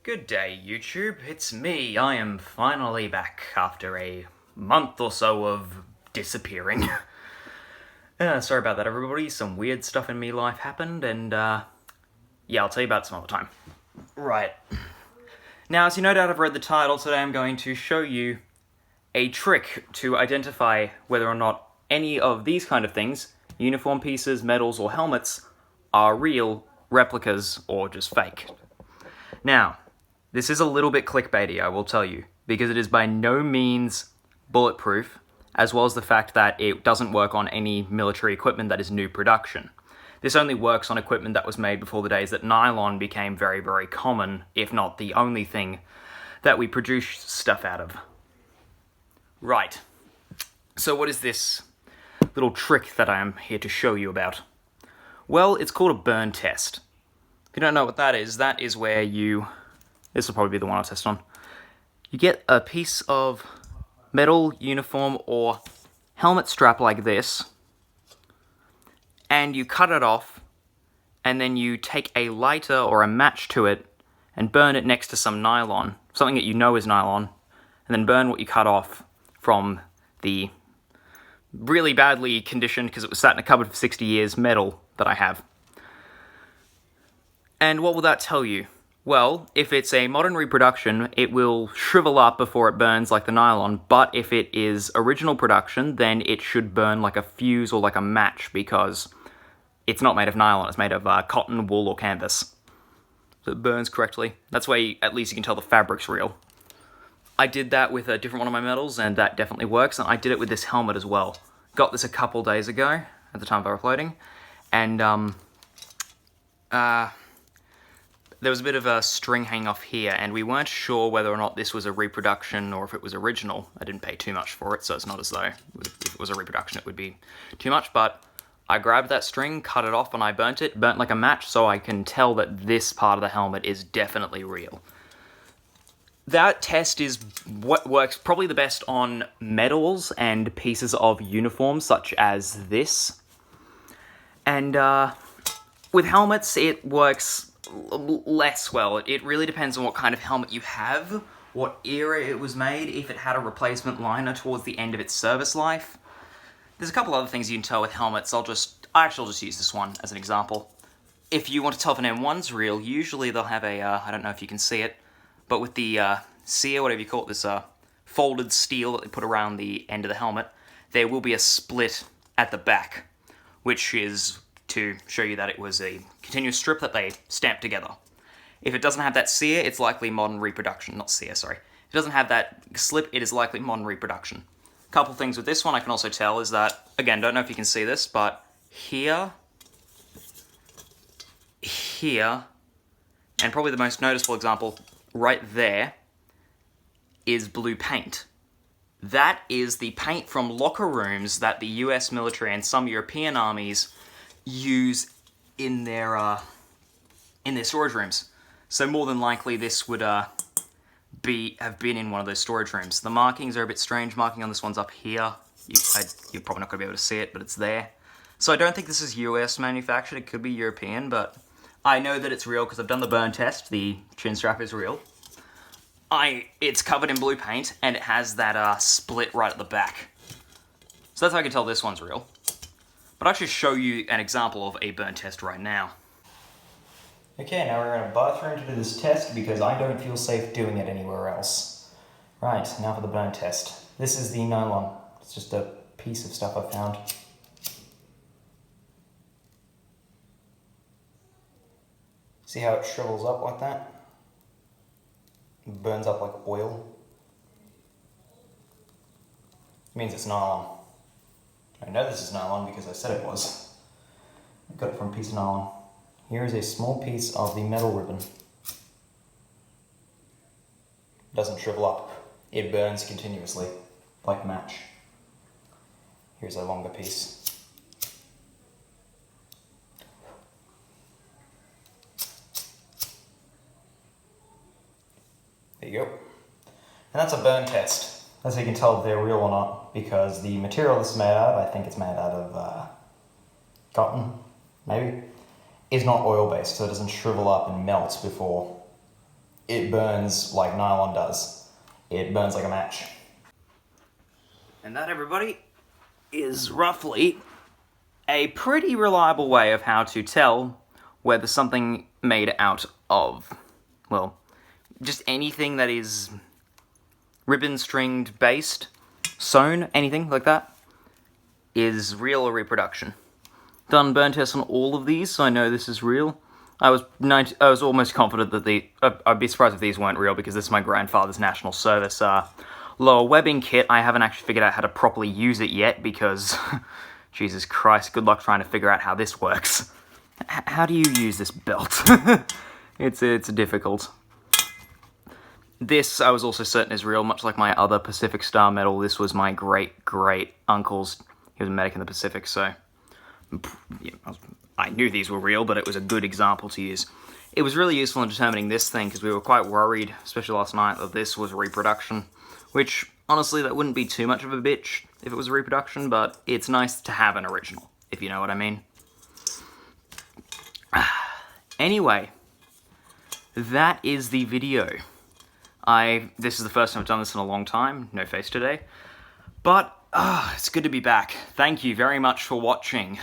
Good day, YouTube. It's me. I am finally back after a month or so of disappearing. Sorry about that, everybody. Some weird stuff in me life happened, and yeah, I'll tell you about it some other time. Right. Now, as you no doubt have read the title, today I'm going to show you a trick to identify whether or not any of these kind of things, uniform pieces, medals, or helmets, are real, replicas, or just fake. Now, this is a little bit clickbaity, I will tell you, because it is by no means bulletproof, as well as the fact that it doesn't work on any military equipment that is new production. This only works on equipment that was made before the days that nylon became very, very common, if not the only thing that we produce stuff out of. Right. So what is this little trick that I am here to show you about? Well, it's called a burn test. If you don't know what that is where you... This will probably be the one I'll test on. You get a piece of metal, uniform, or helmet strap like this, and you cut it off, and then you take a lighter or a match to it and burn it next to some nylon, something that you know is nylon, and then burn what you cut off from the really badly conditioned, because it was sat in a cupboard for 60 years, metal that I have. And what will that tell you? Well, if it's a modern reproduction, it will shrivel up before it burns like the nylon, but if it is original production, then it should burn like a fuse or like a match, because it's not made of nylon, it's made of cotton, wool, or canvas. So it burns correctly. That's why at least you can tell the fabric's real. I did that with a different one of my medals, and that definitely works, and I did it with this helmet as well. Got this a couple days ago, at the time of uploading, and there was a bit of a string hanging off here, and we weren't sure whether or not this was a reproduction or if it was original. I didn't pay too much for it, so it's not as though if it was a reproduction it would be too much, but I grabbed that string, cut it off, and I burnt it. Burnt like a match, so I can tell that this part of the helmet is definitely real. That test is what works probably the best on medals and pieces of uniforms, such as this. And with helmets, it works less well. It really depends on what kind of helmet you have, what era it was made, if it had a replacement liner towards the end of its service life. There's a couple other things you can tell with helmets. I'll just use this one as an example. If you want to tell if an M1's real, usually they'll have a, I don't know if you can see it, but with the sear, whatever you call it, this folded steel that they put around the end of the helmet, there will be a split at the back, which is to show you that it was a continuous strip that they stamped together. If it doesn't have that sear, it's likely modern reproduction. Not sear, sorry. If it doesn't have that slip, it is likely modern reproduction. A couple things with this one I can also tell is that, again, don't know if you can see this, but here, and probably the most noticeable example right there, is blue paint. That is the paint from locker rooms that the US military and some European armies use in their storage rooms. So more than likely this would have been in one of those storage rooms. The markings are a bit strange. Marking on this one's up here. You're probably not going to be able to see it, but it's there. So I don't think this is US manufactured. It could be European, but I know that it's real because I've done the burn test. The chin strap is real. It's covered in blue paint, and it has that split right at the back. So that's how I can tell this one's real. But I'll actually show you an example of a burn test right now. Okay, now we're in a bathroom to do this test because I don't feel safe doing it anywhere else. Right, now for the burn test. This is the nylon. It's just a piece of stuff I found. See how it shrivels up like that? It burns up like oil. It means it's nylon. I know this is nylon because I said it was. I got it from a piece of nylon. Here is a small piece of the metal ribbon. It doesn't shrivel up. It burns continuously, like a match. Here's a longer piece. There you go. And that's a burn test. That's how you can tell if they're real or not, because the material this is made out of, I think it's made out of cotton, maybe, is not oil-based, so it doesn't shrivel up and melt before it burns like nylon does. It burns like a match. And that, everybody, is roughly a pretty reliable way of how to tell whether something made out of, well, just anything that is ribbon, stringed, based, sewn, anything like that, is real or reproduction. Done burn tests on all of these, so I know this is real. I was almost confident that I'd be surprised if these weren't real, because this is my grandfather's National Service lower webbing kit. I haven't actually figured out how to properly use it yet, because, Jesus Christ, good luck trying to figure out how this works. How do you use this belt? It's difficult. This, I was also certain is real, much like my other Pacific Star medal. This was my great-great-uncle's. He was a medic in the Pacific, so yeah, I knew these were real, but it was a good example to use. It was really useful in determining this thing, because we were quite worried, especially last night, that this was reproduction, which, honestly, that wouldn't be too much of a bitch if it was a reproduction, but it's nice to have an original, if you know what I mean. Anyway, that is the video. This is the first time I've done this in a long time, no face today, but it's good to be back. Thank you very much for watching.